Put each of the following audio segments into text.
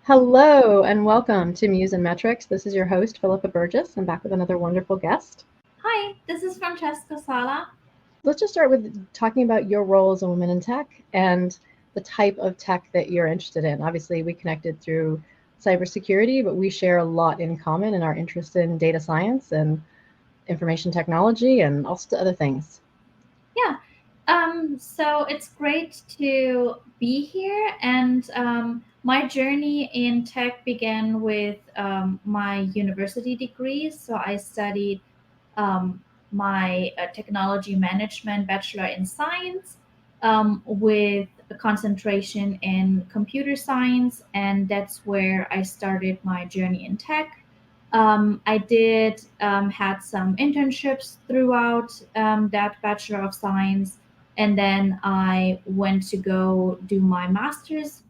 Hello and welcome to Muse and Metrics. This is your host, Philippa Burgess. I'm back with another wonderful guest. Hi, this is Francesca Sala. Let's just start with talking about your role as a woman in tech and the type of tech that you're interested in. Obviously, we connected through cybersecurity, but we share a lot in common in our interest in data science and information technology and also other things. Yeah, so it's great to be here. And my journey in tech began with my university degree. So I studied my technology management bachelor in science with a concentration in computer science, and that's where I started my journey in tech. I did had some internships throughout that Bachelor of Science, and then I went to go do my Master's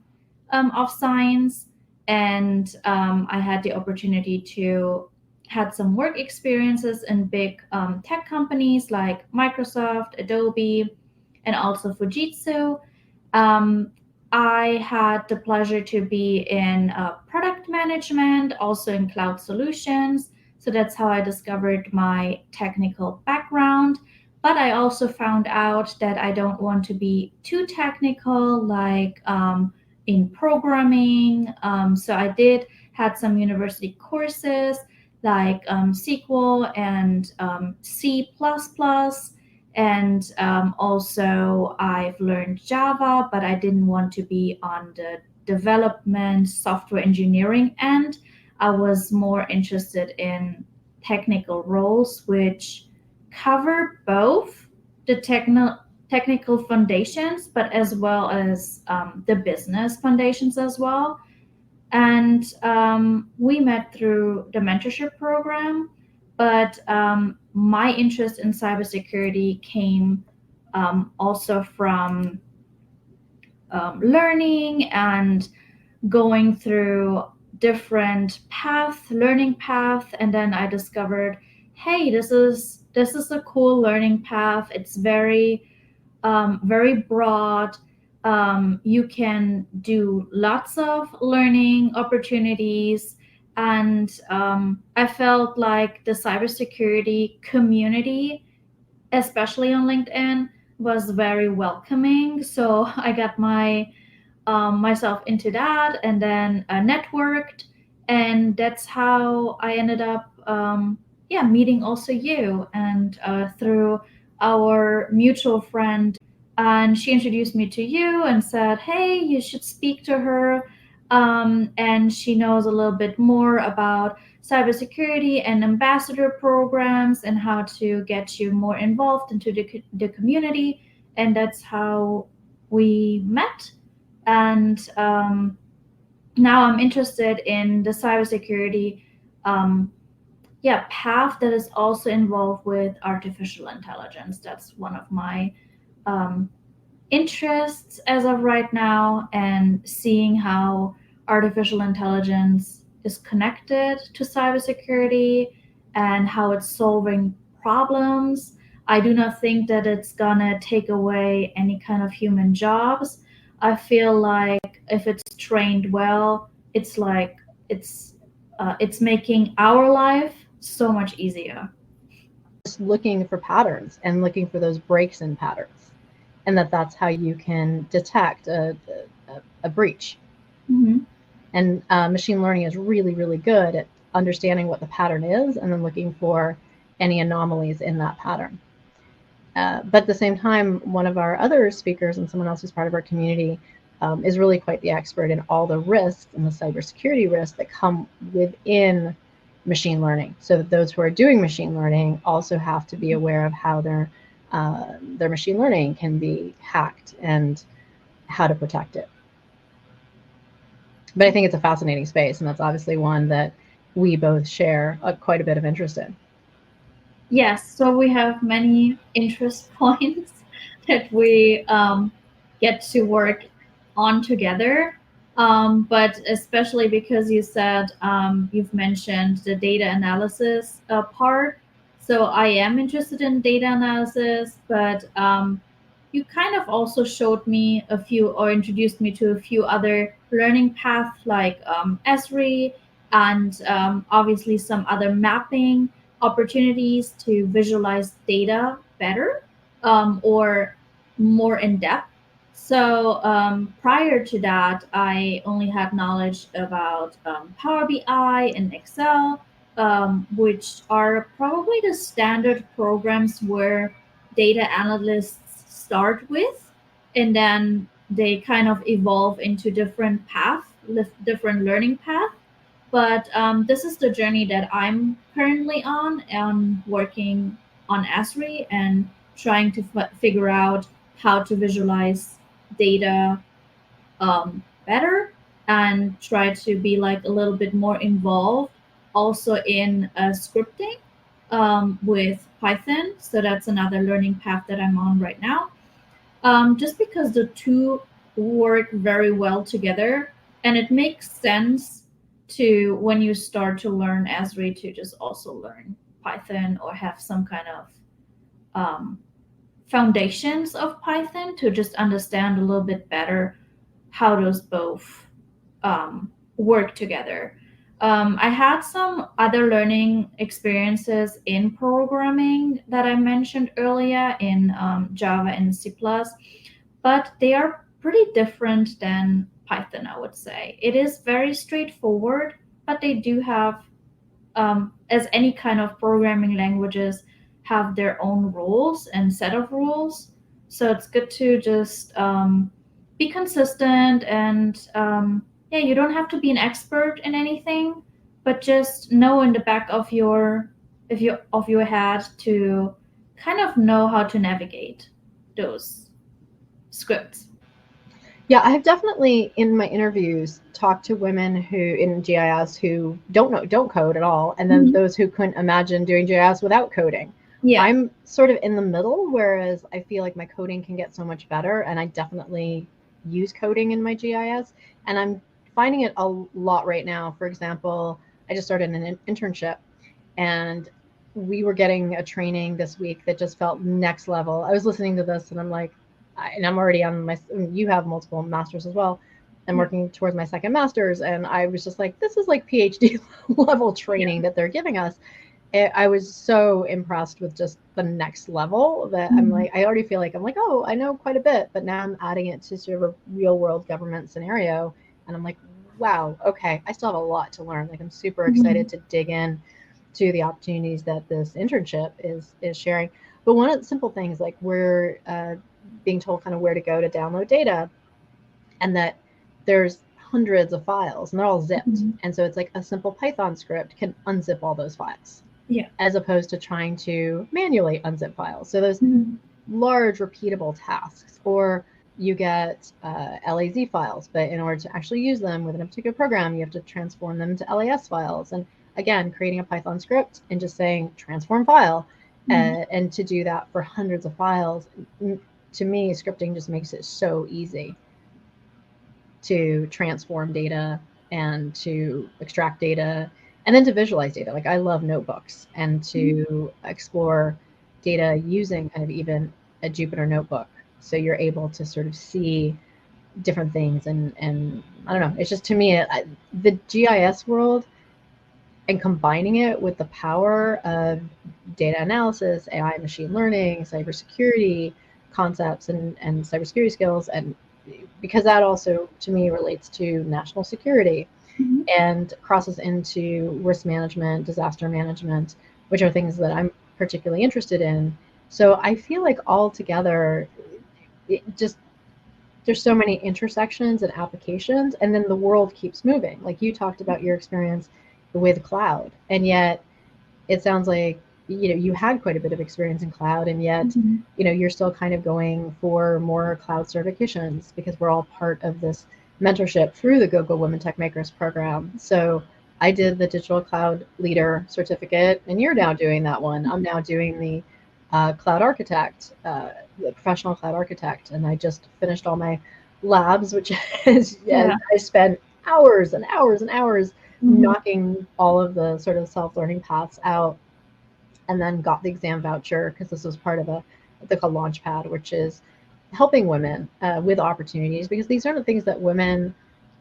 of Science, and I had the opportunity to had some work experiences in big tech companies like Microsoft, Adobe, and also Fujitsu. Um, I had the pleasure to be in product management, also in cloud solutions. So that's how I discovered my technical background. But I also found out that I don't want to be too technical, like in programming. So I did had some university courses like SQL and C++. And also, I've learned Java, but I didn't want to be on the development software engineering end. I was more interested in technical roles, which cover both the technical foundations, but as well as the business foundations as well. And we met through the mentorship program, but my interest in cybersecurity came also from learning and going through different learning path, and then I discovered, hey, this is a cool learning path. It's very broad. You can do lots of learning opportunities. And I felt like the cybersecurity community, especially on LinkedIn, was very welcoming. So I got myself into that, and then networked, and that's how I ended up meeting also you, and through our mutual friend, and she introduced me to you and said, hey, you should speak to her. And she knows a little bit more about cybersecurity and ambassador programs and how to get you more involved into the community. And that's how we met. And now I'm interested in the cybersecurity um, path that is also involved with artificial intelligence. That's one of my um, interests as of right now, and seeing how artificial intelligence is connected to cybersecurity and how it's solving problems. I do not think that it's gonna take away any kind of human jobs. I feel like if it's trained well, it's making our life so much easier. Just looking for patterns and looking for those breaks in patterns, and that's how you can detect a breach. Mm-hmm. And machine learning is really, really good at understanding what the pattern is and then looking for any anomalies in that pattern. But at the same time, one of our other speakers and someone else who's part of our community is really quite the expert in all the risks and the cybersecurity risks that come within machine learning. So that those who are doing machine learning also have to be aware of how their machine learning can be hacked and how to protect it. But I think it's a fascinating space, and that's obviously one that we both share quite a bit of interest in. Yes, so we have many interest points that we get to work on together. But especially because you said you've mentioned the data analysis part. So I am interested in data analysis, but you kind of also showed me a few or introduced me to a few other learning paths like Esri and obviously some other mapping opportunities to visualize data better or more in depth. So prior to that, I only had knowledge about Power BI and Excel, which are probably the standard programs where data analysts start with, and then they kind of evolve into different paths, different learning paths. But this is the journey that I'm currently on, working on Esri and trying to figure out how to visualize data better and try to be like a little bit more involved also in scripting with Python. So that's another learning path that I'm on right now. Just because the two work very well together, and it makes sense to when you start to learn Esri to just also learn Python or have some kind of um, foundations of Python to just understand a little bit better how those both work together. I had some other learning experiences in programming that I mentioned earlier in Java and C++, but they are pretty different than Python, I would say. It is very straightforward, but they do have, as any kind of programming languages, have their own rules and set of rules. So it's good to just be consistent and yeah, you don't have to be an expert in anything, but just know in the back of your if you of your head to kind of know how to navigate those scripts. Yeah, I have definitely in my interviews talked to women who in GIS who don't code at all, and then Mhm. those who couldn't imagine doing GIS without coding. Yeah. I'm sort of in the middle, whereas I feel like my coding can get so much better, and I definitely use coding in my GIS, and I'm finding it a lot right now. For example, I just started an internship, and we were getting a training this week that just felt next level. I was listening to this, and I'm like, and I'm already on my, you have multiple masters as well. I'm Yeah. working towards my second master's, and I was just like, this is like PhD level Yeah. training that they're giving us. I was so impressed with just the next level that I'm Mhm. like, I already feel like I'm like, oh, I know quite a bit, but now I'm adding it to sort of a real world government scenario, and I'm like, wow, okay, I still have a lot to learn. Like I'm super excited Mhm. to dig in to the opportunities that this internship is sharing. But one of the simple things, like we're being told kind of where to go to download data, and that there's hundreds of files and they're all zipped. Mhm. And so it's like a simple Python script can unzip all those files Yeah. as opposed to trying to manually unzip files. So those Mhm. large repeatable tasks, or you get LAZ files, but in order to actually use them within a particular program, you have to transform them to LAS files. And again, creating a Python script and just saying transform file, Mhm. and to do that for hundreds of files, to me, scripting just makes it so easy to transform data and to extract data and then to visualize data. Like I love notebooks and to explore data using kind of even a Jupyter notebook. So you're able to sort of see different things and I don't know. It's just to me, the GIS world and combining it with the power of data analysis, AI, machine learning, cybersecurity concepts, and cybersecurity skills, and because that also to me relates to national security Mhm. and crosses into risk management, disaster management, which are things that I'm particularly interested in. So I feel like all together, it just there's so many intersections and applications, and then the world keeps moving. Like you talked about your experience with cloud, and yet it sounds like you had quite a bit of experience in cloud, and yet Mhm. you're still kind of going for more cloud certifications because we're all part of this mentorship through the Google Women Techmakers program. So I did the digital cloud leader certificate, and you're now doing that one. I'm now doing the cloud architect, the professional cloud architect, and I just finished all my labs, which is, Yeah. I spent hours and hours and hours Mhm. knocking all of the sort of self-learning paths out, and then got the exam voucher because this was part of a what they call Launchpad, which is helping women with opportunities, because these aren't the things that women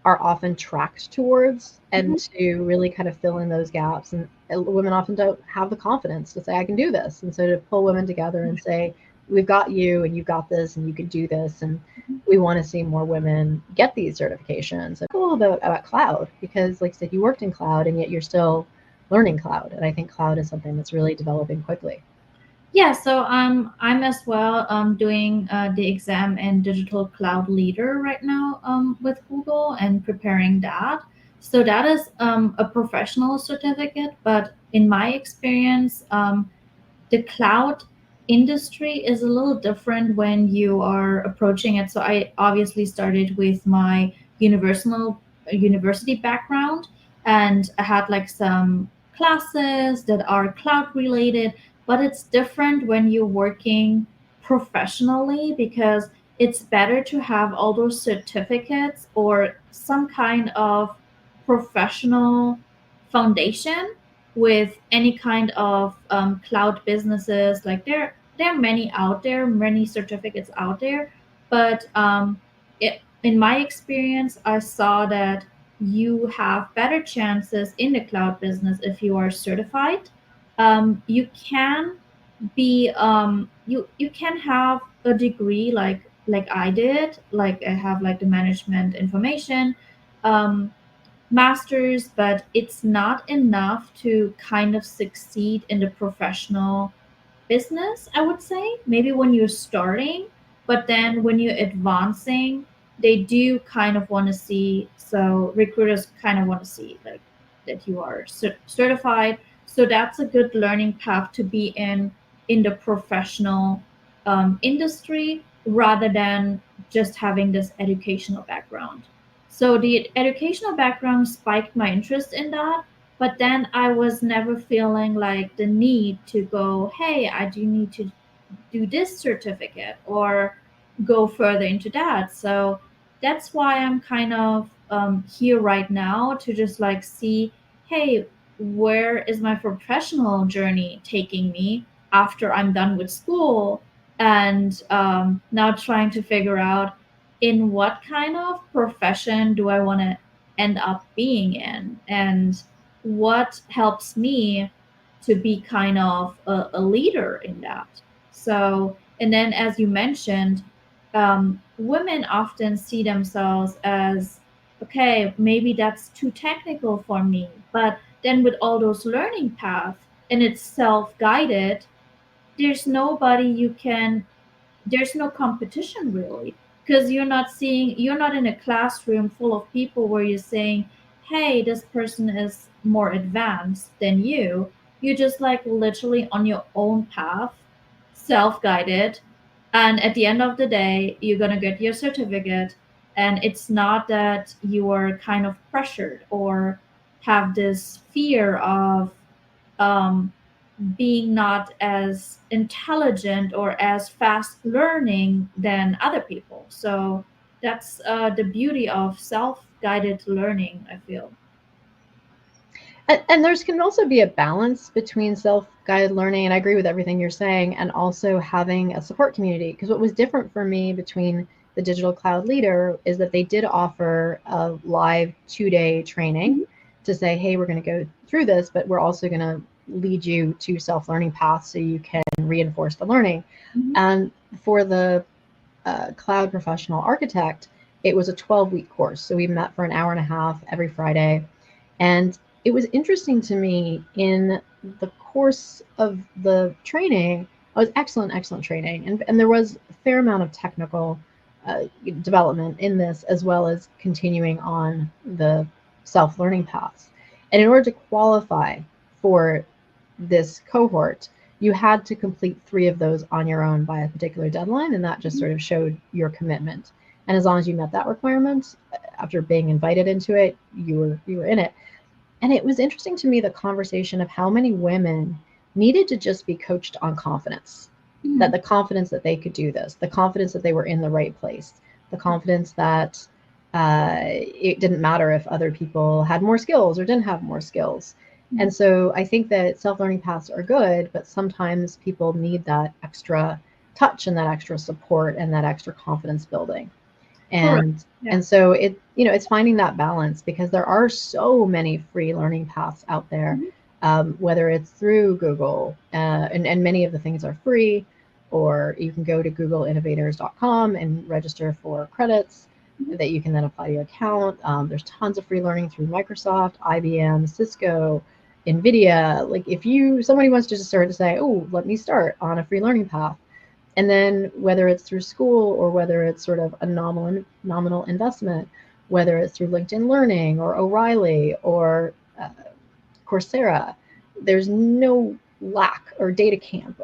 are often tracked towards, and Mhm. to really kind of fill in those gaps. And women often don't have the confidence to say, I can do this. And so to pull women together and say, we've got you and you've got this and you can do this. And we want to see more women get these certifications. And a little bit about cloud, because like I said, you worked in cloud and yet you're still learning cloud. And I think cloud is something that's really developing quickly. Yeah, so I'm as well doing the exam in digital cloud leader right now with Google and preparing that. So that is a professional certificate, but in my experience, the cloud industry is a little different when you are approaching it. So I obviously started with my universal university background, and I had like some classes that are cloud related, but it's different when you're working professionally because it's better to have all those certificates or some kind of professional foundation with any kind of cloud businesses. Like there are many out there, many certificates out there, but in my experience, I saw that you have better chances in the cloud business if you are certified. You can be you can have a degree like I did, like I have like the management information. Um, masters, but it's not enough to kind of succeed in the professional business, I would say. Maybe when you're starting, but then when you're advancing, they do kind of want to see, so recruiters kind of want to see like that you are certified. So that's a good learning path to be in the professional industry rather than just having this educational background. So the educational background spiked my interest in that, but then I was never feeling like the need to go, hey, I do need to do this certificate or go further into that. So that's why I'm kind of here right now to just like see, hey, where is my professional journey taking me after I'm done with school? And now trying to figure out in what kind of profession do I want to end up being in, and what helps me to be kind of a leader in that. So, and then as you mentioned, women often see themselves as, okay, maybe that's too technical for me. But then with all those learning paths and it's self guided, there's nobody you can there's no competition really, because you're not in a classroom full of people where you're saying, hey, this person is more advanced than you're just like literally on your own path, self-guided, and at the end of the day you're going to get your certificate, and it's not that you are kind of pressured or have this fear of um, being not as intelligent or as fast learning than other people. So that's the beauty of self-guided learning, I feel. And there's can also be a balance between self-guided learning, and I agree with everything you're saying, and also having a support community. Because what was different for me between the digital cloud leader is that they did offer a live 2-day training Mhm. to say, hey, we're going to go through this, but we're also going to lead you to self-learning paths so you can reinforce the learning. Mhm. And for the cloud professional architect, it was a 12-week course. So we met for an hour and a half every Friday. And it was interesting to me in the course of the training. It was excellent, excellent training. And there was a fair amount of technical development in this, as well as continuing on the self learning paths. And in order to qualify for this cohort, you had to complete 3 of those on your own by a particular deadline, and that just sort of showed your commitment. And as long as you met that requirement, after being invited into it, you were in it. And it was interesting to me the conversation of how many women needed to just be coached on confidence, that Mhm. the confidence that they could do this, the confidence that they were in the right place, the confidence that it didn't matter if other people had more skills or didn't have more skills. Mhm. And so I think that self-learning paths are good, but sometimes people need that extra touch and that extra support and that extra confidence building. And Yeah. and so it's finding that balance, because there are so many free learning paths out there, whether it's through Google, and many of the things are free, or you can go to googleinnovators.com and register for credits that you can then apply to your account. There's tons of free learning through Microsoft, IBM, Cisco, NVIDIA. Like if somebody wants to just start to say, oh, let me start on a free learning path. And then whether it's through school or whether it's sort of a nominal investment, whether it's through LinkedIn Learning or O'Reilly or Coursera, there's no lack, or Data Camp,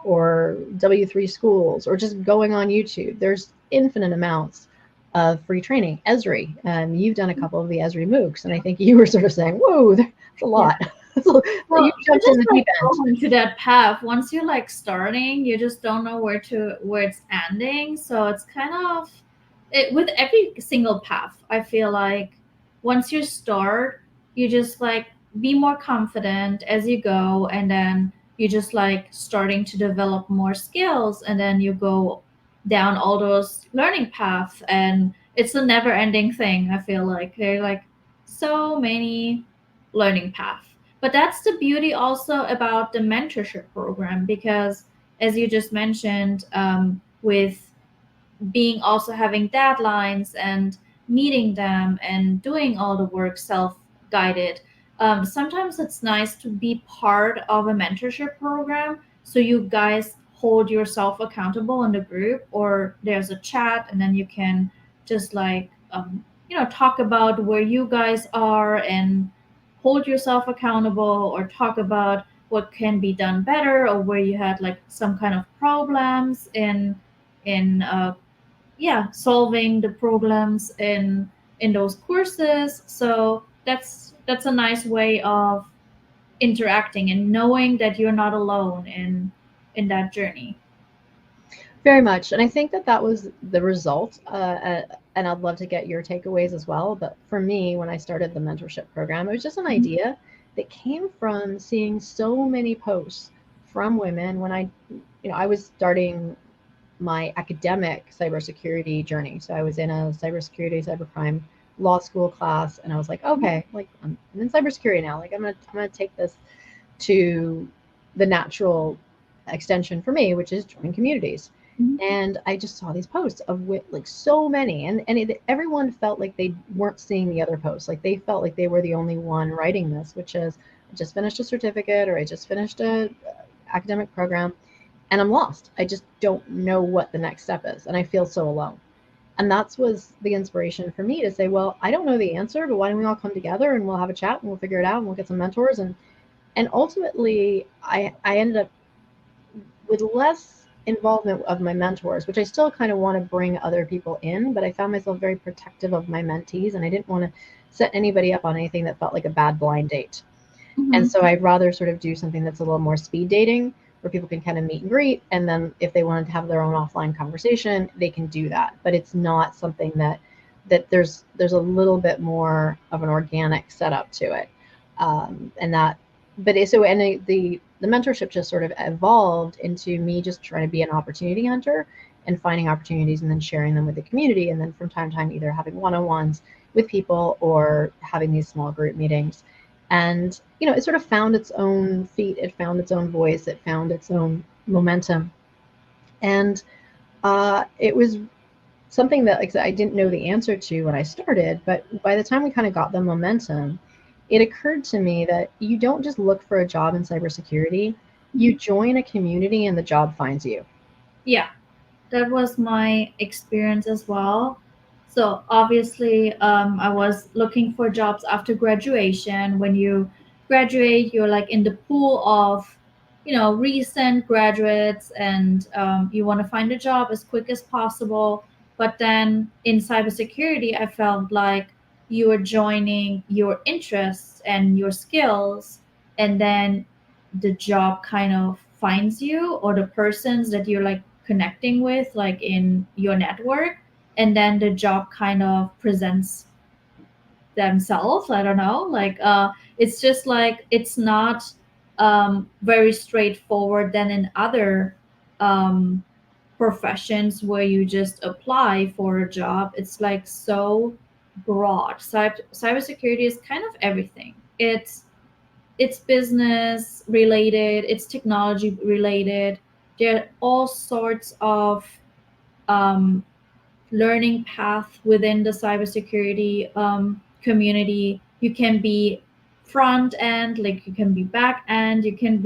or W3 Schools, or just going on YouTube. There's infinite amounts of free training. Esri, you've done a couple of the Esri MOOCs, and I think you were sort of saying, whoa, that's a lot. Yeah. So well, you jumped in the deep end. Going to that path, once you're like starting, you just don't know where it's ending. So it's kind of with every single path. I feel like once you start, you just like be more confident as you go, and then you just like starting to develop more skills, and then you go down all those learning paths, and it's a never ending thing. I feel like there are like so many learning paths. But that's the beauty also about the mentorship program, because as you just mentioned, with being also having deadlines and meeting them and doing all the work self-guided, sometimes it's nice to be part of a mentorship program, so you guys hold yourself accountable in the group, or there's a chat, and then you can just like talk about where you guys are and hold yourself accountable, or talk about what can be done better, or where you had like some kind of problems in solving the problems in those courses. So that's a nice way of interacting and knowing that you're not alone in that journey. Very much. And I think that was the result. And I'd love to get your takeaways as well. But for me, when I started the mentorship program, it was just an idea that came from seeing so many posts from women when I was starting my academic cybersecurity journey. So I was in a cybercrime law school class, and I was like, okay, like I'm in cybersecurity now. Like I'm gonna take this to the natural extension for me, which is joining communities. And I just saw these posts of like so many, and everyone felt like they weren't seeing the other posts. Like they felt like they were the only one writing this, which is, I just finished a certificate, or I just finished a academic program, and I'm lost. I just don't know what the next step is, and I feel so alone. And that was the inspiration for me to say, well, I don't know the answer, but why don't we all come together and we'll have a chat and we'll figure it out and we'll get some mentors. And ultimately, I ended up with less involvement of my mentors, which I still kind of want to bring other people in, but I found myself very protective of my mentees, and I didn't want to set anybody up on anything that felt like a bad blind date. And so I'd rather sort of do something that's a little more speed dating, where people can kind of meet and greet, and then if they wanted to have their own offline conversation, they can do that. But it's not something that there's a little bit more of an organic setup to it. And that, but so, and the mentorship just sort of evolved into me just trying to be an opportunity hunter and finding opportunities and then sharing them with the community, and then from time to time either having one-on-ones with people or having these small group meetings. And it sort of found its own feet, it found its own voice, it found its own momentum. And it was something that, like I said, I didn't know the answer to when I started, but by the time we kind of got the momentum, it occurred to me that you don't just look for a job in cybersecurity, you join a community and the job finds you. Yeah, that was my experience as well. So obviously, I was looking for jobs after graduation. When you graduate, you're like in the pool of, recent graduates, and you want to find a job as quick as possible. But then in cybersecurity, I felt like you were joining your interests and your skills, and then the job kind of finds you, or the persons that you're like connecting with like in your network, and then the job kind of presents themselves. I don't know, like it's just like it's not very straightforward than in other um professions where you just apply for a job. It's like so broad. Cybersecurity is kind of everything. It's business related, it's technology related. There are all sorts of um, learning path within the cybersecurity community. You can be front end, like you can be back end, you can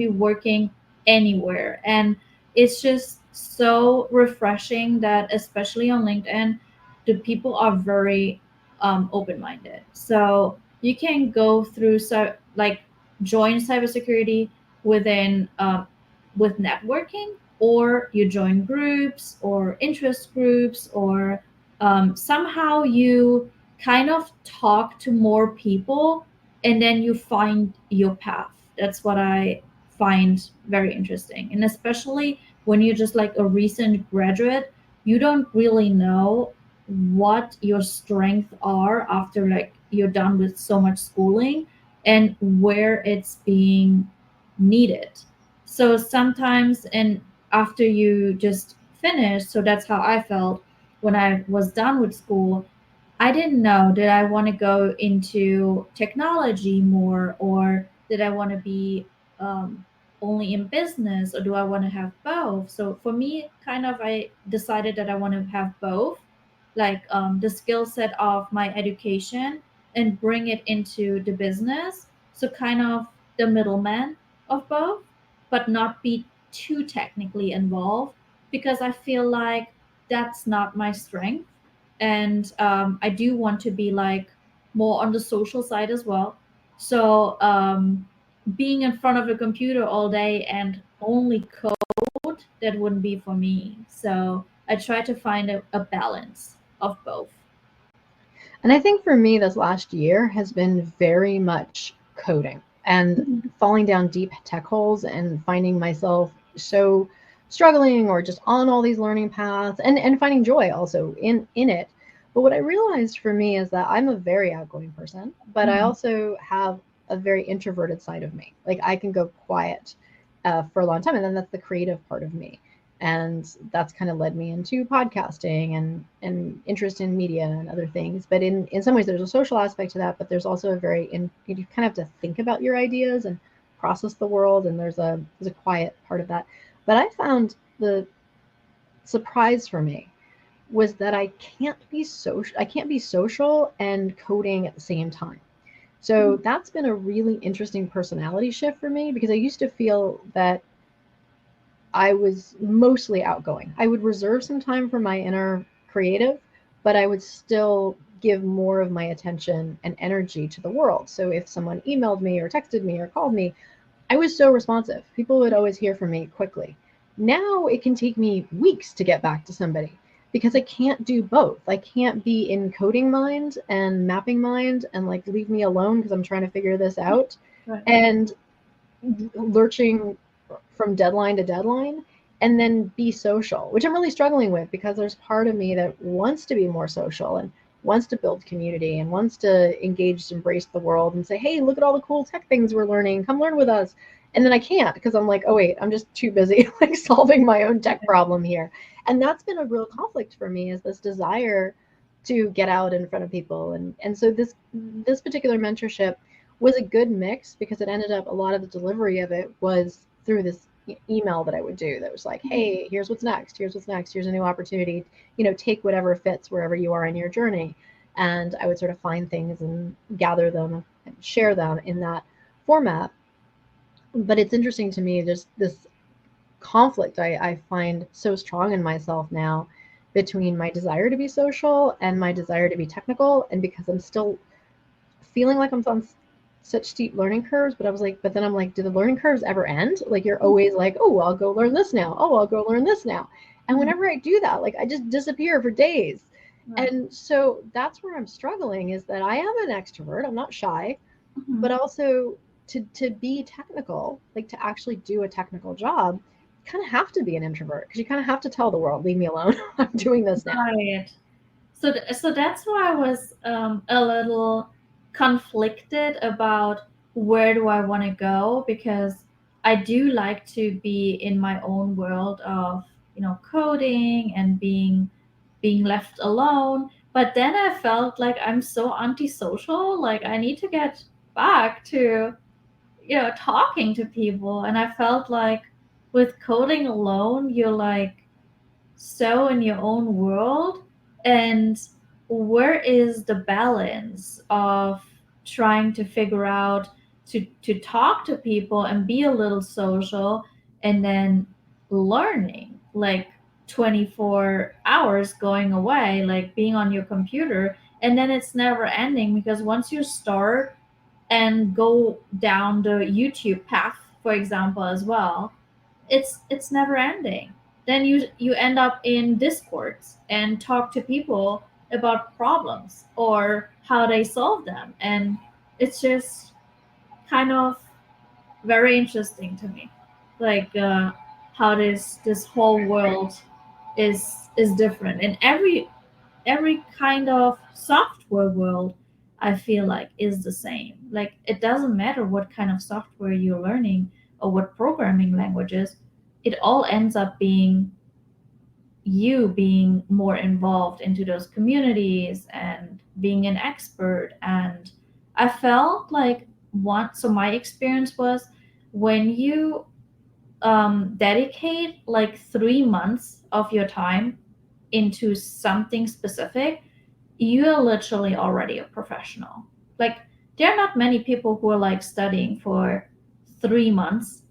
be working anywhere, and it's just so refreshing that especially on LinkedIn, the people are very open minded. So you can go through like join cybersecurity within with networking, or you join groups or interest groups, or somehow you kind of talk to more people and then you find your path. That's what I find very interesting. And especially when you're just like a recent graduate, you don't really know what your strengths are after like you're done with so much schooling and where it's being needed. So sometimes, and after you just finish, so that's how I felt when I was done with school. I didn't know, did I want to go into technology more, or did I want to be um, only in business, or do I want to have both? So for me, kind of, I decided that I want to have both, like the skill set of my education and bring it into the business. So kind of the middleman of both, but not be too technically involved, because I feel like that's not my strength. And I do want to be like more on the social side as well. So being in front of a computer all day and only code, that wouldn't be for me. So I try to find a balance of both. And I think for me, this last year has been very much coding and Mhm. falling down deep tech holes and finding myself so struggling or just on all these learning paths and finding joy also in it. But what I realized for me is that I'm a very outgoing person, but I Mhm. also have a very introverted side of me. Like I can go quiet for a long time, and then that's the creative part of me, and that's kind of led me into podcasting and interest in media and other things. But in some ways there's a social aspect to that, but there's also a very you kind of have to think about your ideas and process the world, and there's a quiet part of that. But I found the surprise for me was that I can't be social and coding at the same time. So that's been a really interesting personality shift for me, because I used to feel that I was mostly outgoing. I would reserve some time for my inner creative, but I would still give more of my attention and energy to the world. So if someone emailed me or texted me or called me, I was so responsive. People would always hear from me quickly. Now it can take me weeks to get back to somebody because I can't do both. I can't be in coding mind and mapping mind and like leave me alone because I'm trying to figure this out, Right. and lurching from deadline to deadline, and then be social, which I'm really struggling with because there's part of me that wants to be more social and wants to build community and wants to engage, embrace the world and say, hey, look at all the cool tech things we're learning, come learn with us. And then I can't because I'm like, oh wait, I'm just too busy like solving my own tech problem here. And that's been a real conflict for me, is this desire to get out in front of people. And so this particular mentorship was a good mix, because it ended up, a lot of the delivery of it was through this email that I would do that was like, hey, here's what's next, here's what's next, here's a new opportunity, take whatever fits wherever you are in your journey. And I would sort of find things and gather them and share them in that format. But it's interesting to me, just this conflict I find so strong in myself now between my desire to be social and my desire to be technical. And because I'm still feeling like I'm on such steep learning curves, but I was like, but then I'm like, do the learning curves ever end? Like you're always like, oh, I'll go learn this now. Oh, I'll go learn this now. And Mhm. whenever I do that, like I just disappear for days. Right. And so that's where I'm struggling, is that I am an extrovert. I'm not shy, Mhm. but also to be technical, like to actually do a technical job, you kind of have to be an introvert, because you kind of have to tell the world, leave me alone. I'm doing this now. Right. So that's why I was a little conflicted about where do I want to go, because I do like to be in my own world of coding and being left alone. But then I felt like I'm so antisocial, like I need to get back to talking to people. And I felt like with coding alone, you're like so in your own world. And where is the balance of trying to figure out to talk to people and be a little social, and then learning like 24 hours going away, like being on your computer, and then it's never ending, because once you start and go down the YouTube path, for example, as well, it's never ending. Then you end up in discords and talk to people about problems or how they solve them, and it's just kind of very interesting to me, like how this whole world is different. And every kind of software world, I feel like, is the same. Like it doesn't matter what kind of software you're learning or what programming languages, it all ends up being you being more involved into those communities and being an expert. And I felt like so my experience was, when you dedicate like 3 months of your time into something specific, you are literally already a professional. Like there are not many people who are like studying for 3 months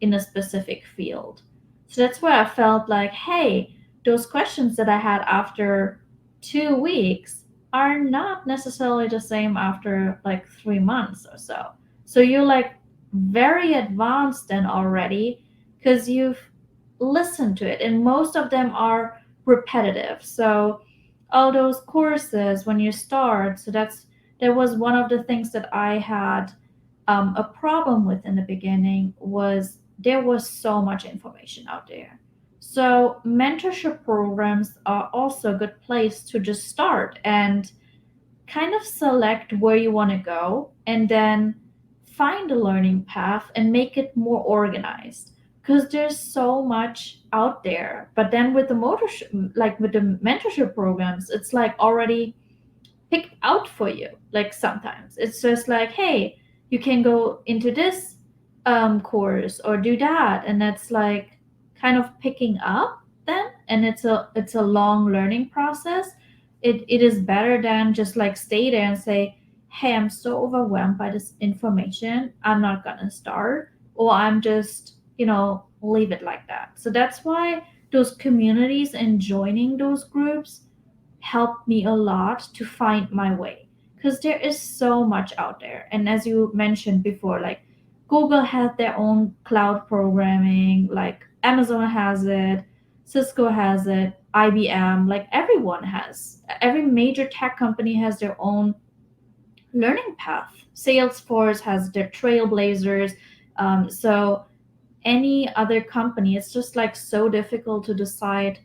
in a specific field. So that's where I felt like, hey, those questions that I had after 2 weeks are not necessarily the same after like 3 months or so. So you're like very advanced then already, because you've listened to it, and most of them are repetitive. So all those courses when you start, so that was one of the things that I had a problem with in the beginning, was there was so much information out there. So mentorship programs are also a good place to just start and kind of select where you want to go, and then find a learning path and make it more organized, because there's so much out there. But then with the motorship, like with the mentorship programs, it's like already picked out for you. Like sometimes it's just like, hey, you can go into this course or do that, and that's like kind of picking up then. And it's a long learning process. It is better than just like stay there and say, hey, I'm so overwhelmed by this information, I'm not gonna start, or I'm just leave it like that. So that's why those communities and joining those groups helped me a lot to find my way, because there is so much out there. And as you mentioned before, like Google has their own cloud programming, like Amazon has it, Cisco has it, IBM, like everyone has, every major tech company has their own learning path. Salesforce has their trailblazers. So any other company, it's just like so difficult to decide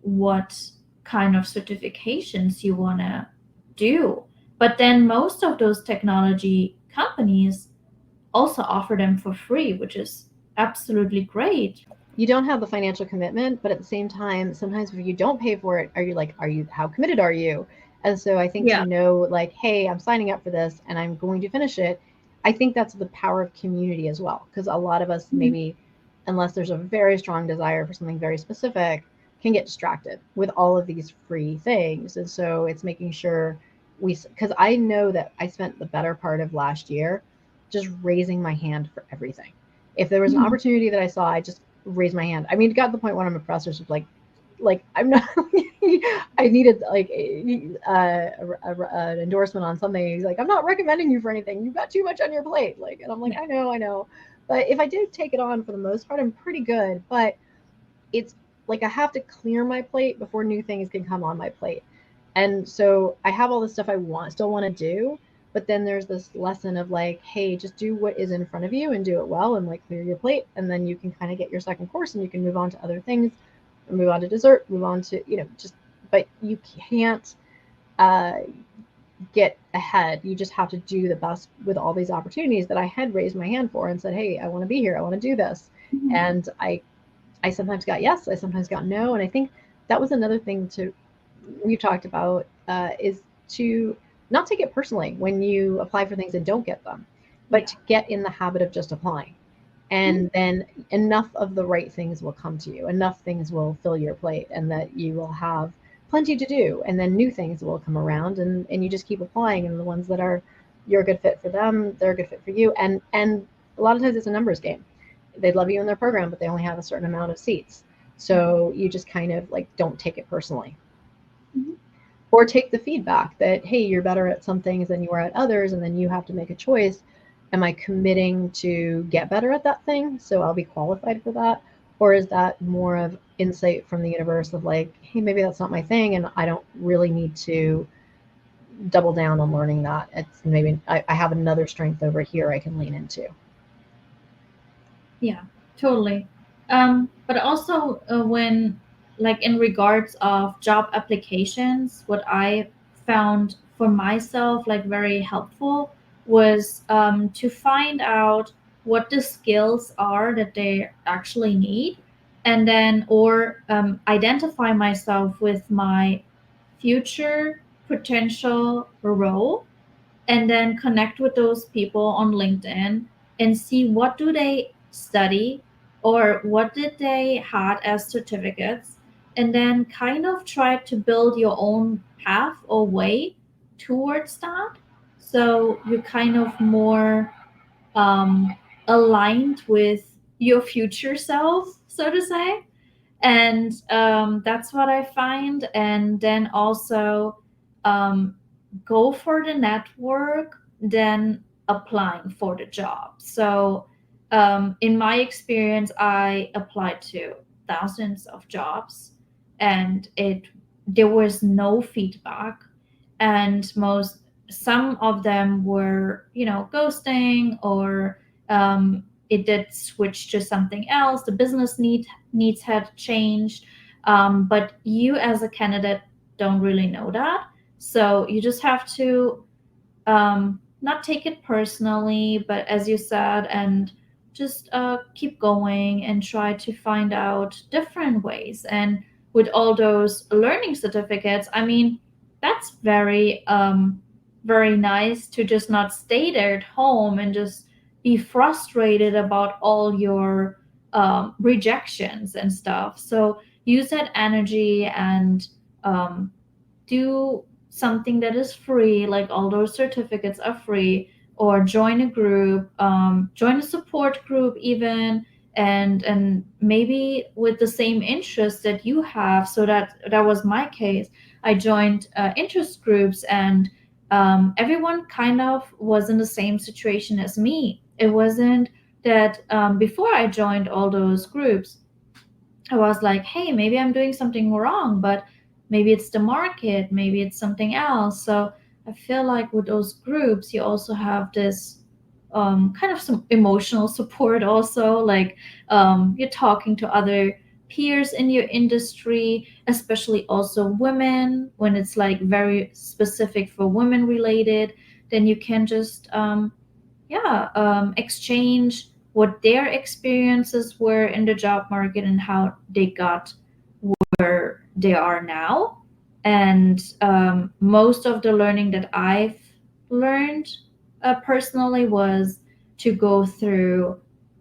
what kind of certifications you want to do. But then most of those technology companies also offer them for free, which is absolutely great. You don't have the financial commitment, but at the same time, sometimes if you don't pay for it, how committed are you? And so I think to Yeah. know, like, hey, I'm signing up for this and I'm going to finish it. I think that's the power of community as well, because a lot of us, Mhm. maybe, unless there's a very strong desire for something very specific, can get distracted with all of these free things. And so it's making sure because I know that I spent the better part of last year just raising my hand for everything. If there was an Mhm. opportunity that I saw, I just raise my hand. I mean, it got to the point when I'm a professor, so like I'm not. I needed like an endorsement on something. He's like, I'm not recommending you for anything. You've got too much on your plate. Like, and I'm like, Yeah. I know. But if I do take it on, for the most part, I'm pretty good. But it's like I have to clear my plate before new things can come on my plate. And so I have all this stuff I still want to do, but then there's this lesson of like, hey, just do what is in front of you and do it well and like clear your plate, and then you can kind of get your second course and you can move on to other things, move on to dessert, move on to just. But you can't uh, get ahead. You just have to do the best with all these opportunities that I had raised my hand for and said, hey, I want to be here. I want to do this, Mhm. and I I sometimes got yes, I sometimes got no. And I think that was another thing we've talked about, is to not take it personally when you apply for things and don't get them, but to get in the habit of just applying. And then enough of the right things will come to you. Enough things will fill your plate, and that you will have plenty to do. And then new things will come around, and you just keep applying. And the ones that are, you're a good fit for them, they're a good fit for you. And a lot of times it's a numbers game. They'd love you in their program, but they only have a certain amount of seats. So you just kind of like don't take it personally. Or take the feedback that, hey, you're better at some things than you are at others, and then you have to make a choice. Am I committing to get better at that thing, so I'll be qualified for that? Or is that more of insight from the universe of like, hey, maybe that's not my thing, and I don't really need to double down on learning that. It's maybe I have another strength over here I can lean into. Yeah, totally. But also when, like in regards of job applications, what I found for myself like very helpful was to find out what the skills are that they actually need, and then or identify myself with my future potential role, and then connect with those people on LinkedIn and see what do they study or what did they had as certificates, and then kind of try to build your own path or way towards that, so you're kind of more um, aligned with your future self, so to say. And that's what I find. And then also um, go for the network, then applying for the job. So in my experience, I applied to thousands of jobs, and there was no feedback, and some of them were, ghosting, or it did switch to something else. The business needs had changed, but you as a candidate don't really know that. So you just have to not take it personally, but as you said, and just keep going and try to find out different ways. And with all those learning certificates, I mean, that's very nice to just not stay there at home and just be frustrated about all your rejections and stuff. So use that energy and do something that is free, like all those certificates are free, or join a group, join a support group even, and maybe with the same interest that you have. So that was my case. I joined interest groups, and everyone kind of was in the same situation as me. It wasn't that before I joined all those groups, I was like, hey, maybe I'm doing something wrong, but maybe it's the market, maybe it's something else. So I feel like with those groups, you also have this kind of some emotional support, also. Like you're talking to other peers in your industry, especially also women, when it's like very specific for women related, then you can just exchange what their experiences were in the job market and how they got where they are now. And most of the learning that I've learned personally was to go through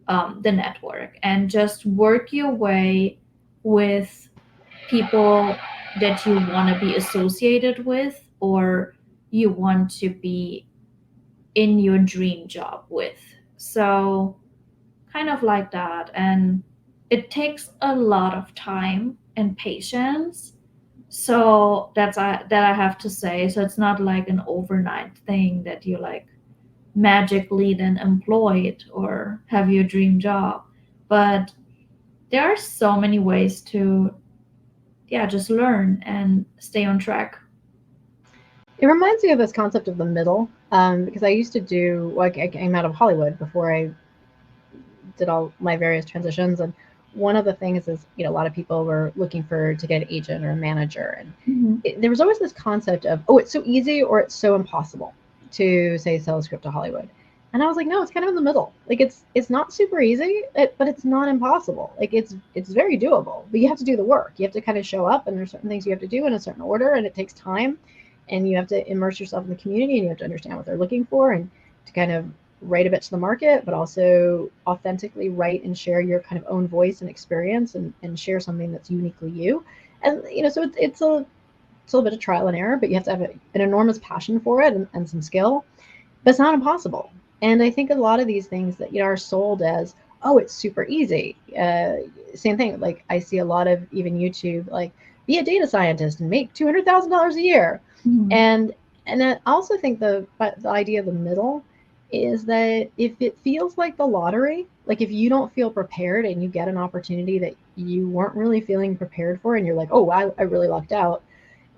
the network and just work your way with people that you want to be associated with, or you want to be in your dream job with. So, kind of like that. And it takes a lot of time and patience. So that I have to say. So it's not like an overnight thing that you like magically then employed or have your dream job. But there are so many ways to, yeah, just learn and stay on track. It reminds me of this concept of the middle, because I used to do, like, I came out of Hollywood before I did all my various transitions, and one of the things is, a lot of people were looking to get an agent or a manager, and there was always this concept of, oh, it's so easy or it's so impossible to say sell a script to Hollywood. And I was like, no, it's kind of in the middle. Like it's not super easy, but it's not impossible. Like it's very doable, but you have to do the work. You have to kind of show up, and there's certain things you have to do in a certain order, and it takes time, and you have to immerse yourself in the community, and you have to understand what they're looking for, and to kind of write a bit to the market, but also authentically write and share your kind of own voice and experience, and share something that's uniquely you. And so it's a little bit of trial and error, but you have to have an enormous passion for it, and some skill. But it's not impossible. And I think a lot of these things that are sold as, oh, it's super easy. Same thing. Like I see a lot of even YouTube, like be a data scientist and make $200,000 a year. Mhm. And I also think the idea of the middle is that if it feels like the lottery, like if you don't feel prepared and you get an opportunity that you weren't really feeling prepared for, and you're like, oh, I really lucked out,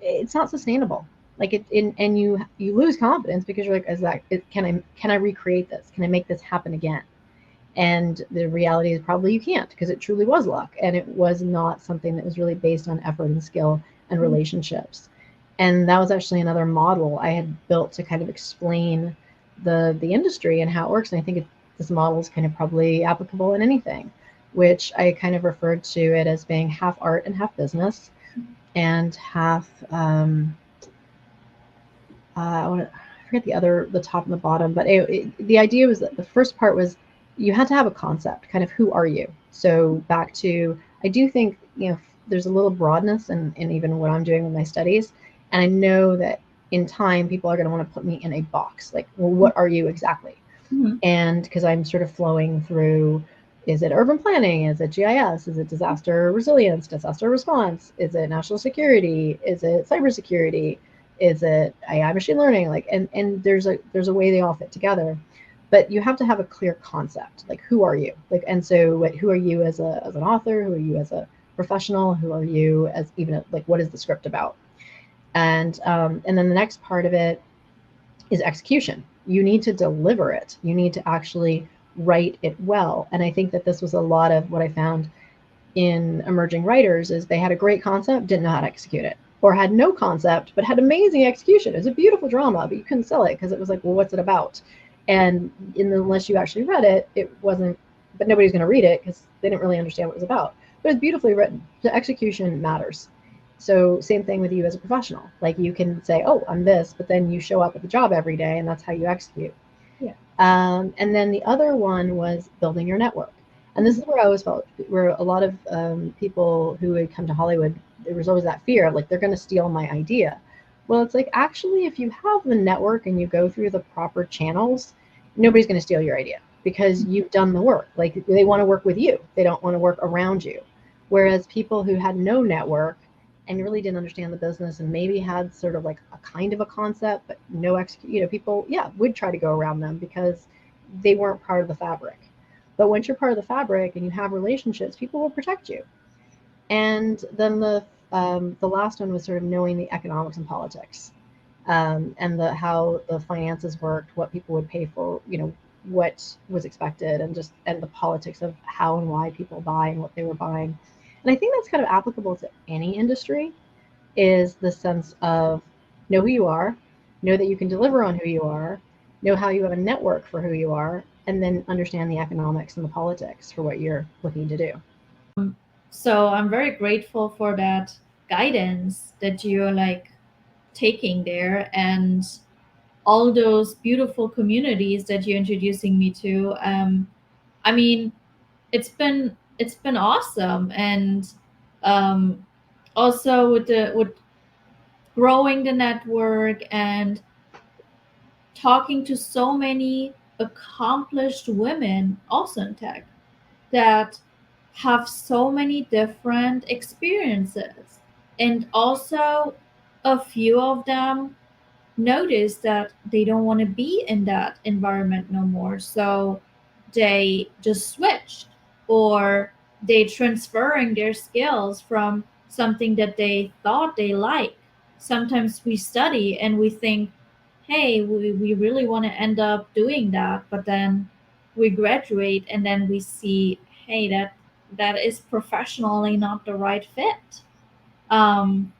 it's not sustainable. Like and you lose confidence because you're like, can I recreate this? Can I make this happen again? And the reality is probably you can't, because it truly was luck, and it was not something that was really based on effort and skill and relationships. And that was actually another model I had built to kind of explain the industry and how it works. And I think this model is kind of probably applicable in anything, which I kind of referred to it as being half art and half business, and half I forget the top and the bottom, but the idea was that the first part was you had to have a concept, kind of who are you. So back to, I do think there's a little broadness in even what I'm doing with my studies, and I know that in time people are going to want to put me in a box, like, well, what are you exactly? Mm-hmm. And because I'm sort of flowing through, is it urban planning? Is it GIS? Is it disaster resilience, disaster response? Is it national security? Is it cybersecurity? Is it AI machine learning? Like, and there's a way they all fit together, but you have to have a clear concept, like who are you? Like, and so who are you as an author? Who are you as a professional? Who are you as even like, what is the script about? And then the next part of it is execution. You need to deliver it. You need to actually write it well. And I think that this was a lot of what I found in emerging writers is they had a great concept, didn't know how to execute it, or had no concept but had amazing execution. It was a beautiful drama, but you couldn't sell it because it was like, well, what's it about? And unless you actually read it, it wasn't. But nobody's going to read it because they didn't really understand what it was about. But it's beautifully written. The execution matters. So same thing with you as a professional. Like you can say, oh, I'm this, but then you show up at the job every day, and that's how you execute. Yeah. And then the other one was building your network. And this is where I always felt, where a lot of people who would come to Hollywood, there was always that fear of like, they're going to steal my idea. Well, it's like, actually, if you have the network and you go through the proper channels, nobody's going to steal your idea because you've done the work. Like they want to work with you. They don't want to work around you. Whereas people who had no network and really didn't understand the business and maybe had sort of like a kind of a concept, but no people, would try to go around them because they weren't part of the fabric. But once you're part of the fabric and you have relationships, people will protect you. And then the last one was sort of knowing the economics and politics, and how the finances worked, what people would pay for, what was expected, and the politics of how and why people buy and what they were buying. And I think that's kind of applicable to any industry, is the sense of know who you are, know that you can deliver on who you are, know how you have a network for who you are, and then understand the economics and the politics for what you're looking to do. So I'm very grateful for that guidance that you're like taking there, and all those beautiful communities that you're introducing me to. I mean, it's been awesome, and um, also with growing the network and talking to so many accomplished women also in tech that have so many different experiences, and also a few of them notice that they don't want to be in that environment no more, so they just switched, or they transferring their skills from something that they thought they like. Sometimes we study and we think, hey, we really want to end up doing that, but then we graduate and then we see, hey, that is professionally not the right fit. um,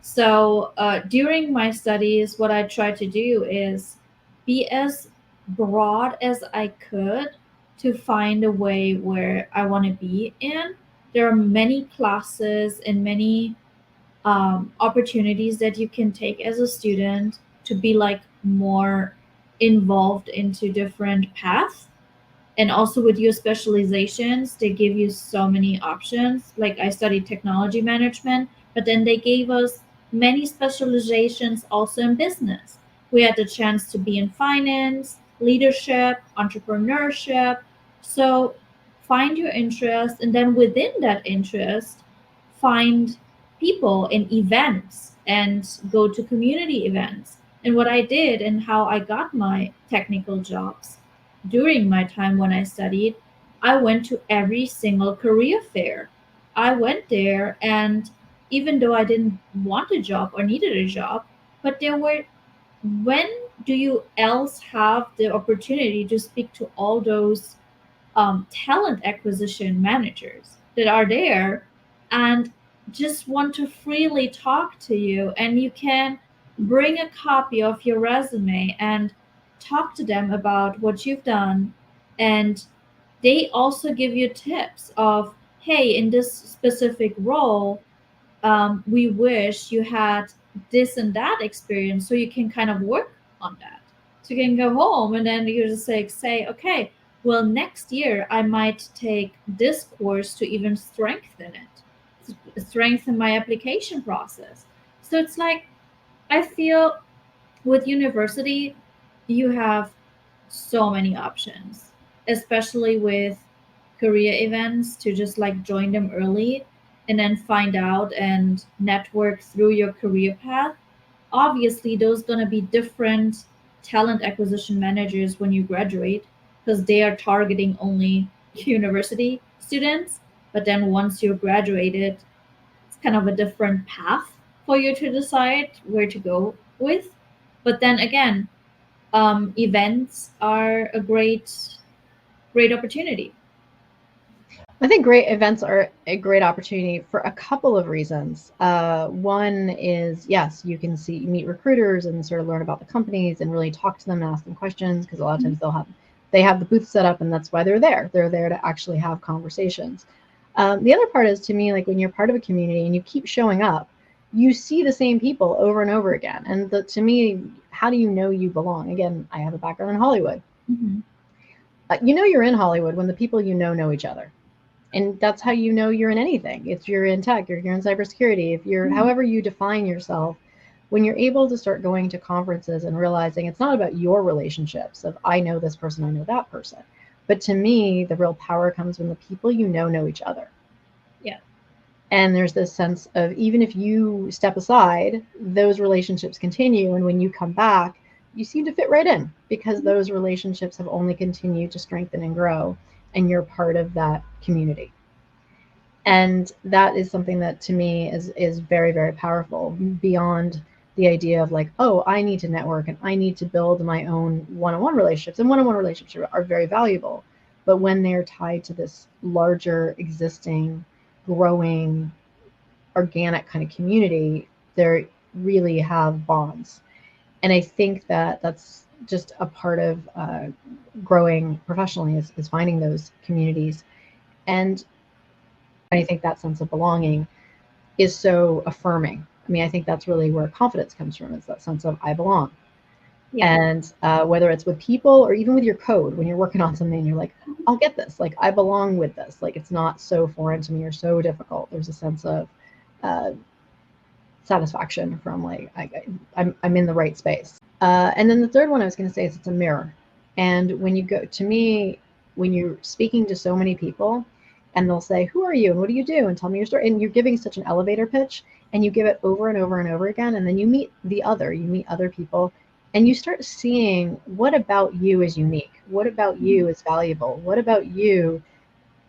so during my studies, what I try to do is be as broad as I could to find a way where I want to be in. There are many classes and many opportunities that you can take as a student to be like more involved into different paths. And also with your specializations, they give you so many options. Like I studied technology management, but then they gave us many specializations also in business. We had the chance to be in finance, leadership, entrepreneurship. So find your interest, and then within that interest, find people in events and go to community events. And what I did and how I got my technical jobs during my time when I studied, I went to every single career fair. I went there, and even though I didn't want a job or needed a job, but there were, when do you else have the opportunity to speak to all those talent acquisition managers that are there and just want to freely talk to you, and you can bring a copy of your resume and talk to them about what you've done, and they also give you tips of, hey, in this specific role, we wish you had this and that experience, so you can kind of work on that. So you can go home and then you just say, okay, well, next year I might take this course to even strengthen it, to strengthen my application process. So it's like, I feel with university, you have so many options, especially with career events, to just like join them early and then find out and network through your career path. Obviously, those going to be different talent acquisition managers when you graduate, because they are targeting only university students. But then once you're graduated, it's kind of a different path for you to decide where to go with. But then again, events are a great opportunity. I think great events are a great opportunity for a couple of reasons. One is, yes, you can meet recruiters and sort of learn about the companies and really talk to them and ask them questions, because a lot of times they have the booth set up, and that's why they're there. They're there to actually have conversations. The other part is, to me, like when you're part of a community and you keep showing up, you see the same people over and over again. And to me, how do you know you belong? Again, I have a background in Hollywood. Mm-hmm. You know you're in Hollywood when the people you know each other. And that's how you know you're in anything. If you're in tech, or you're in cybersecurity, if you're, however you define yourself, when you're able to start going to conferences and realizing it's not about your relationships of, I know this person, I know that person. But to me, the real power comes when the people you know each other. Yeah. And there's this sense of, even if you step aside, those relationships continue. And when you come back, you seem to fit right in, because those relationships have only continued to strengthen and grow, and you're part of that community. And that is something that to me is very, very powerful, beyond the idea of like, oh, I need to network and I need to build my own one-on-one relationships. And one-on-one relationships are very valuable, but when they're tied to this larger, existing, growing, organic kind of community, they really have bonds. And I think that that's just a part of growing professionally, is finding those communities. And I think that sense of belonging is so affirming. I mean, I think that's really where confidence comes from, is that sense of, I belong. Yeah. And whether it's with people or even with your code, when you're working on something and you're like, I'll get this, like I belong with this, like it's not so foreign to me or so difficult. There's a sense of satisfaction from like, I'm in the right space. And then the third one I was going to say is, it's a mirror. And when you go, to me, when you're speaking to so many people and they'll say, who are you and what do you do, and tell me your story, and you're giving such an elevator pitch and you give it over and over and over again, and then you meet other people, and you start seeing, what about you is unique, what about you is valuable, what about you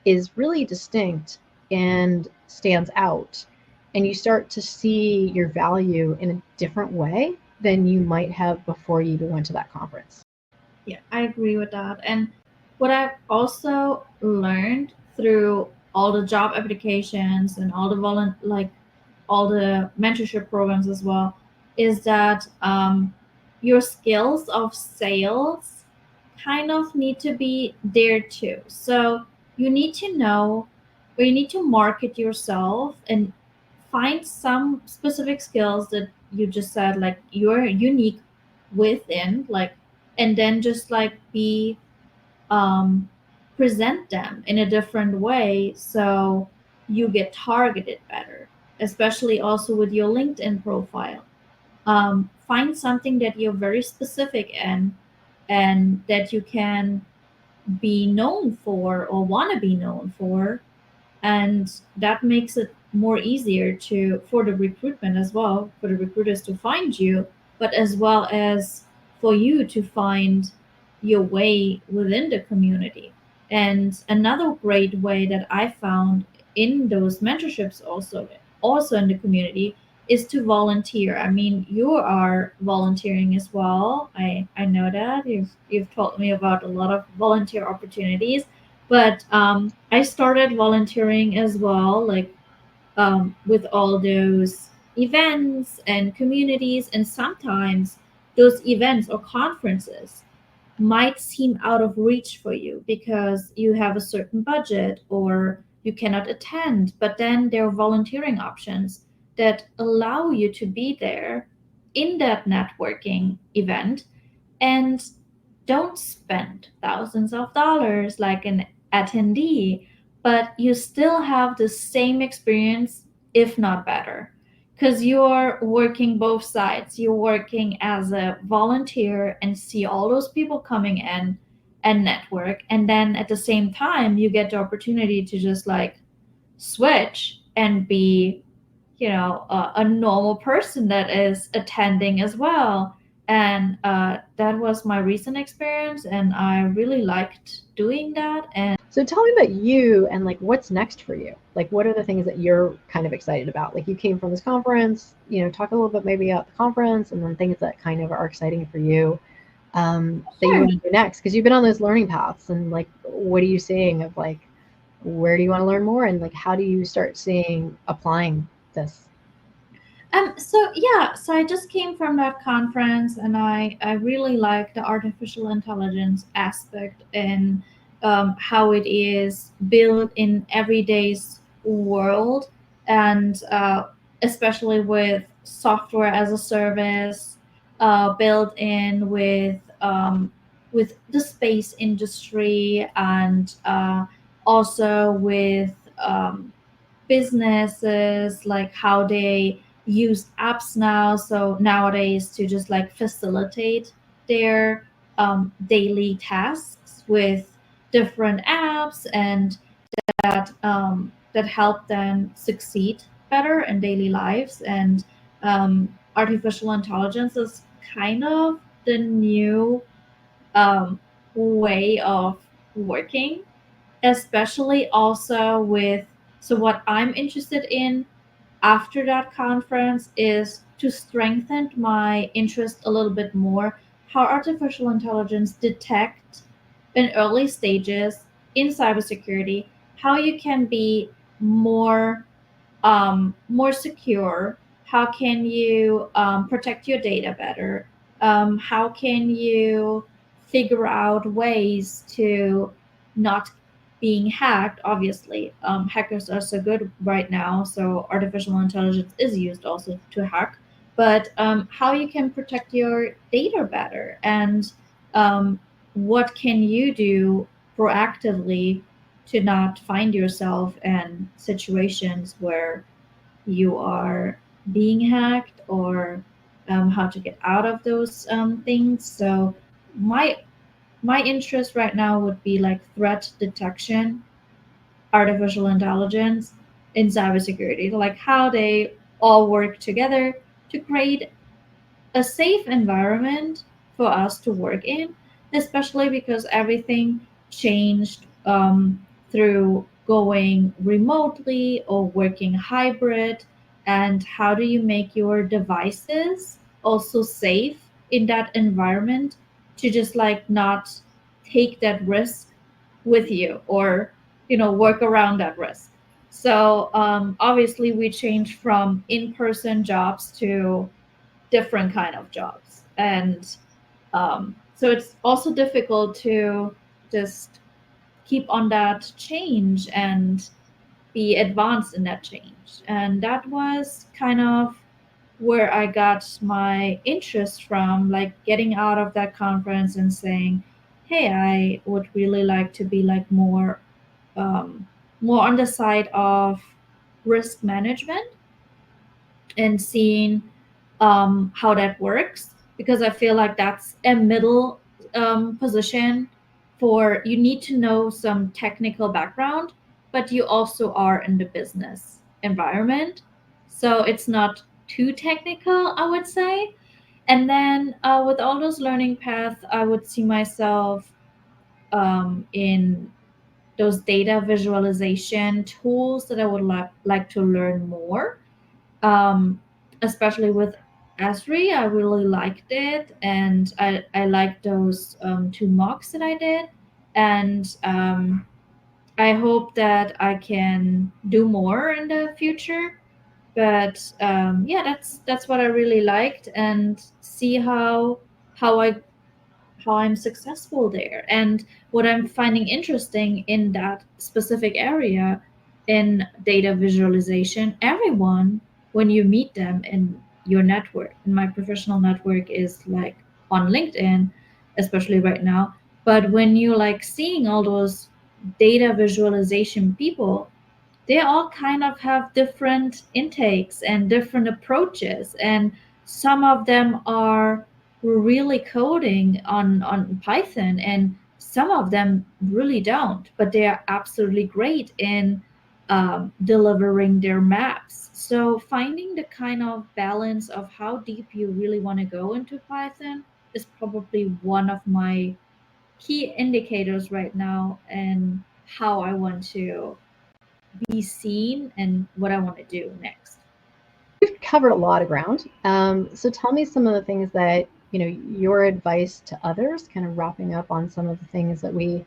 is really distinct and stands out, and you start to see your value in a different way than you might have before you even went to that conference. Yeah, I agree with that. And what I've also learned through all the job applications and all the all the mentorship programs as well, is that your skills of sales kind of need to be there too. So you need to know, or you need to market yourself and find some specific skills that you just said like you're unique within, like, and then just like be um, present them in a different way so you get targeted better, especially also with your LinkedIn profile. Find something that you're very specific in and that you can be known for or want to be known for, and that makes it more easier to for the recruitment as well, for the recruiters to find you, but as well as for you to find your way within the community. And another great way that I found in those mentorships, also in the community, is to volunteer. I mean, you are volunteering as well. I know that you've told me about a lot of volunteer opportunities, but I started volunteering as well, like with all those events and communities. And sometimes those events or conferences might seem out of reach for you because you have a certain budget or you cannot attend. But then there are volunteering options that allow you to be there in that networking event and don't spend thousands of dollars like an attendee, but you still have the same experience, if not better. Because you're working both sides. You're working as a volunteer and see all those people coming in and network. And then at the same time, you get the opportunity to just like switch and be, a normal person that is attending as well. And that was my recent experience, and I really liked doing that. And So tell me about you and like what's next for you. Like what are the things that you're kind of excited about? Like you came from this conference, talk a little bit maybe about the conference and then things that kind of are exciting for you that you sure. want to do next because you've been on those learning paths and like what are you seeing of like where do you want to learn more and like how do you start seeing applying this? So yeah, so I just came from that conference, and I really like the artificial intelligence aspect and how it is built in everyday's world, and especially with software as a service, built in with the space industry, and also with businesses, like how they use apps now. So nowadays to just like facilitate their daily tasks with different apps, and that help them succeed better in daily lives. And artificial intelligence is kind of the new way of working, especially also with, so what I'm interested in after that conference is to strengthen my interest a little bit more, how artificial intelligence detect in early stages in cybersecurity, how you can be more secure, how can you protect your data better, how can you figure out ways to not being hacked. Obviously, hackers are so good right now, so artificial intelligence is used also to hack, but how you can protect your data better, and what can you do proactively to not find yourself in situations where you are being hacked, or how to get out of those things. So my interest right now would be like threat detection, artificial intelligence, in cybersecurity, like how they all work together to create a safe environment for us to work in, especially because everything changed through going remotely or working hybrid. And how do you make your devices also safe in that environment to just like not take that risk with you, or work around that risk. So obviously we changed from in-person jobs to different kind of jobs, and So it's also difficult to just keep on that change and be advanced in that change. And that was kind of where I got my interest from, like getting out of that conference and saying, "Hey, I would really like to be like um, more on the side of risk management and seeing how that works, because I feel like that's a middle position for you need to know some technical background, but you also are in the business environment. So it's not too technical, I would say. And then with all those learning paths, I would see myself in those data visualization tools that I would like to learn more, um, especially with Esri. I really liked it, and I liked those two mocks that I did, and I hope that I can do more in the future. But yeah, that's what I really liked, and see how I how I'm successful there. And what I'm finding interesting in that specific area in data visualization, everyone, when you meet them in your network, and my professional network is like on LinkedIn, especially right now. But when you like seeing all those data visualization people, they all kind of have different intakes and different approaches, and some of them are really coding on Python, and some of them really don't, but they are absolutely great in delivering their maps. So finding the kind of balance of how deep you really want to go into Python is probably one of my key indicators right now, and how I want to be seen and what I want to do next. We've covered a lot of ground. So tell me some of the things that, your advice to others, kind of wrapping up on some of the things that we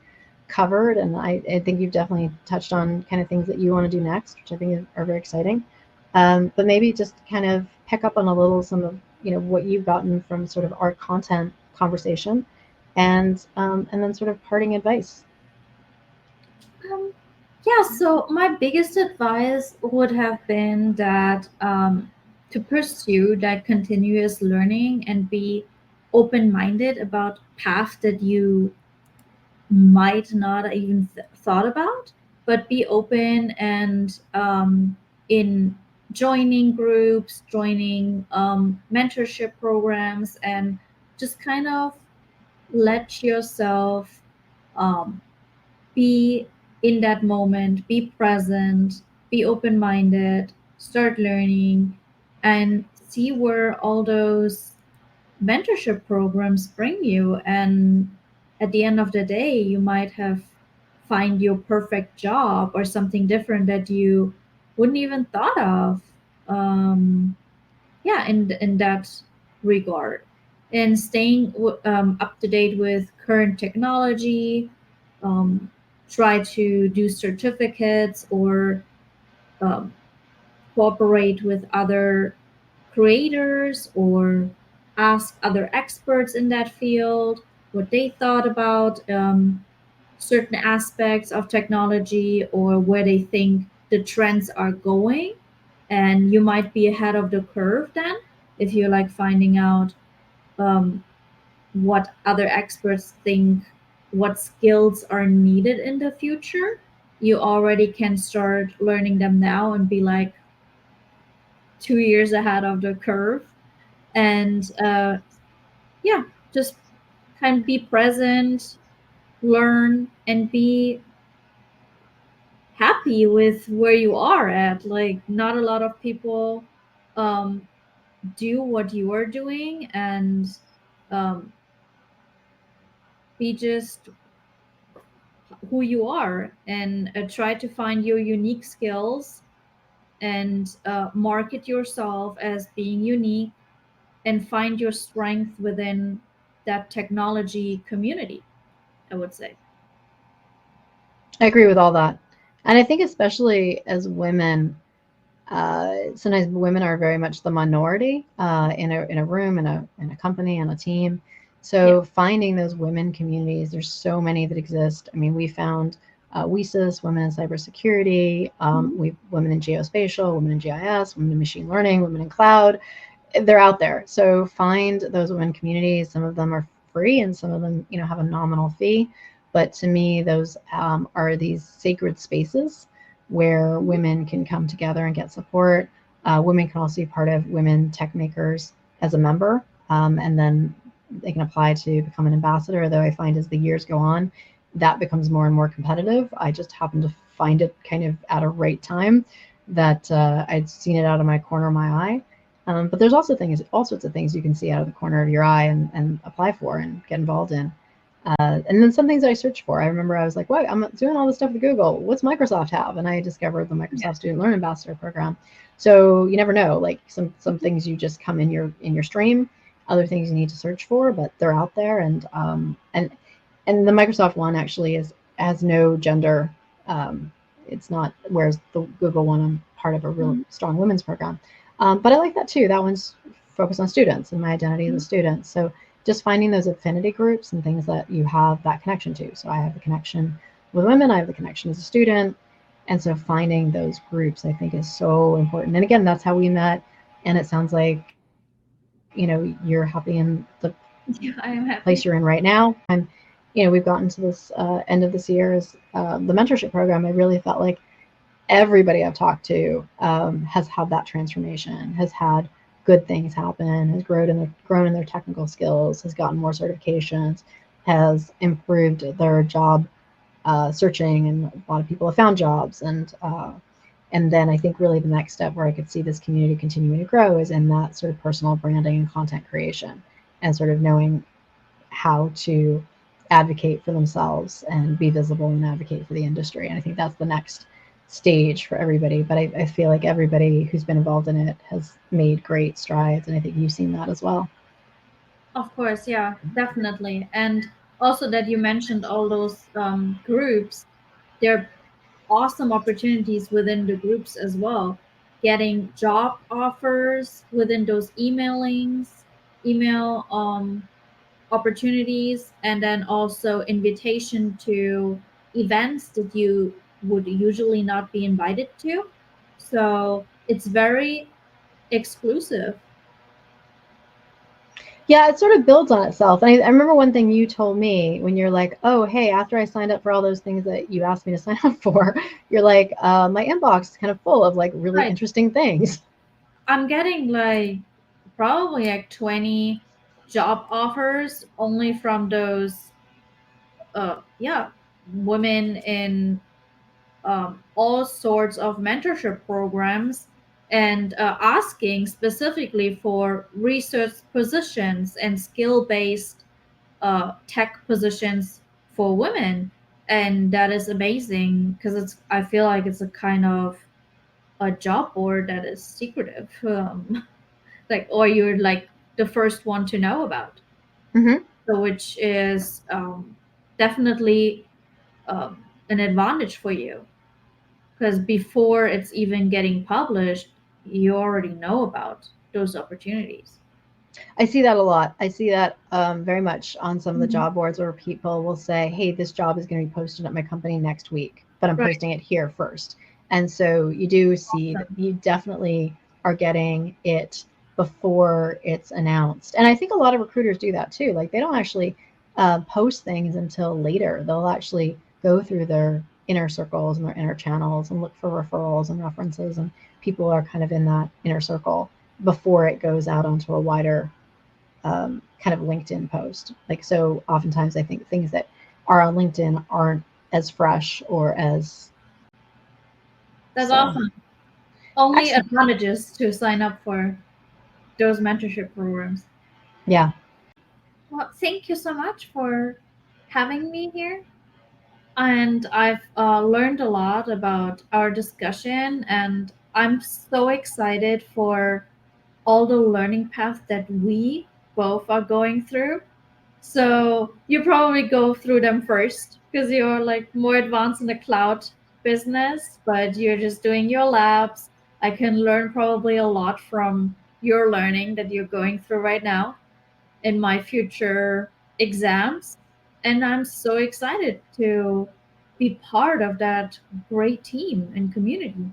covered. And I think you've definitely touched on kind of things that you want to do next, which I think are very exciting. But maybe just kind of pick up on a little some of, what you've gotten from sort of our content conversation, and then sort of parting advice. Um, yeah, so my biggest advice would have been that to pursue that continuous learning and be open minded about path that you might not even thought about, but be open and in joining groups, joining mentorship programs, and just kind of let yourself um, be in that moment, be present, be open minded, start learning, and see where all those mentorship programs bring you. And at the end of the day, you might have find your perfect job or something different that you wouldn't even thought of. Yeah, in that regard, and staying up to date with current technology, um, try to do certificates or um, cooperate with other creators or ask other experts in that field what they thought about certain aspects of technology or where they think the trends are going. And you might be ahead of the curve then if you're like finding out um, what other experts think, what skills are needed in the future. You already can start learning them now and be like 2 years ahead of the curve. And yeah, just kind of be present, learn, and be happy with where you are at. Like, not a lot of people um, do what you are doing, and um, be just who you are, and try to find your unique skills and market yourself as being unique and find your strength within that technology community, I would say. I agree with all that. And I think especially as women, sometimes women are very much the minority in a room, in a company, in a team. So finding those women communities, there's so many that exist. I mean, we found WESIS, Women in Cybersecurity, women in Geospatial, women in GIS, women in Machine Learning, women in Cloud. They're out there. So find those women communities. Some of them are free and some of them, have a nominal fee. But to me, those are these sacred spaces where women can come together and get support. Women can also be part of Women Techmakers as a member, and then they can apply to become an ambassador, though I find as the years go on, that becomes more and more competitive. I just happened to find it kind of at a right time that I'd seen it out of my corner of my eye. But there's also all sorts of things you can see out of the corner of your eye and apply for and get involved in. And then some things I searched for. I remember I was like, what? I'm doing all this stuff with Google. What's Microsoft have? And I discovered the Microsoft Student Learning Ambassador program. So you never know. Like some things you just come in your stream. Other things you need to search for, but they're out there. And the Microsoft one actually has no gender. It's not. Whereas the Google one, I'm part of a really strong women's program. But I like that too. That one's focused on students and my identity as a student. So just finding those affinity groups and things that you have that connection to. So I have the connection with women, I have the connection as a student. And so finding those groups, I think, is so important. And again, that's how we met. And it sounds like, you're happy in the place you're in right now. And, we've gotten to this end of this year as the mentorship program. I really felt like everybody I've talked to has had that transformation, has had good things happen, has grown in their technical skills, has gotten more certifications, has improved their job searching, and a lot of people have found jobs. And then I think really the next step where I could see this community continuing to grow is in that sort of personal branding and content creation, and sort of knowing how to advocate for themselves and be visible and advocate for the industry. And I think that's the next stage for everybody. But I feel like everybody who's been involved in it has made great strides, and I think you've seen that as well. Of course, yeah, definitely. And also that you mentioned all those groups, they're awesome opportunities within the groups as well. Getting job offers within those email opportunities, and then also invitation to events that you would usually not be invited to. So it's very exclusive. Yeah, it sort of builds on itself. And I remember one thing you told me when you're like, oh, hey, after I signed up for all those things that you asked me to sign up for, you're like, my inbox is kind of full of like really interesting things. I'm getting like probably like 20 job offers only from those, women in all sorts of mentorship programs, and asking specifically for research positions and skill-based tech positions for women. And that is amazing because I feel like it's a kind of a job board that is secretive, like, or you're like the first one to know about. So which is definitely an advantage for you, because before it's even getting published, you already know about those opportunities. I see that a lot. I see that very much on some of the job boards where people will say, hey, this job is going to be posted at my company next week, but I'm posting it here first. And so you do see that you definitely are getting it before it's announced. And I think a lot of recruiters do that too. Like they don't actually post things until later. They'll actually go through their inner circles and their inner channels and look for referrals and references, and people are kind of in that inner circle before it goes out onto a wider kind of LinkedIn post. Like, so oftentimes I think things that are on LinkedIn aren't as fresh or as... That's awesome. Only advantages to sign up for those mentorship programs. Yeah. Well, thank you so much for having me here. And I've learned a lot about our discussion, and I'm so excited for all the learning paths that we both are going through. So you probably go through them first because you're like more advanced in the cloud business, but you're just doing your labs. I can learn probably a lot from your learning that you're going through right now in my future exams, and I'm so excited to be part of that great team and community.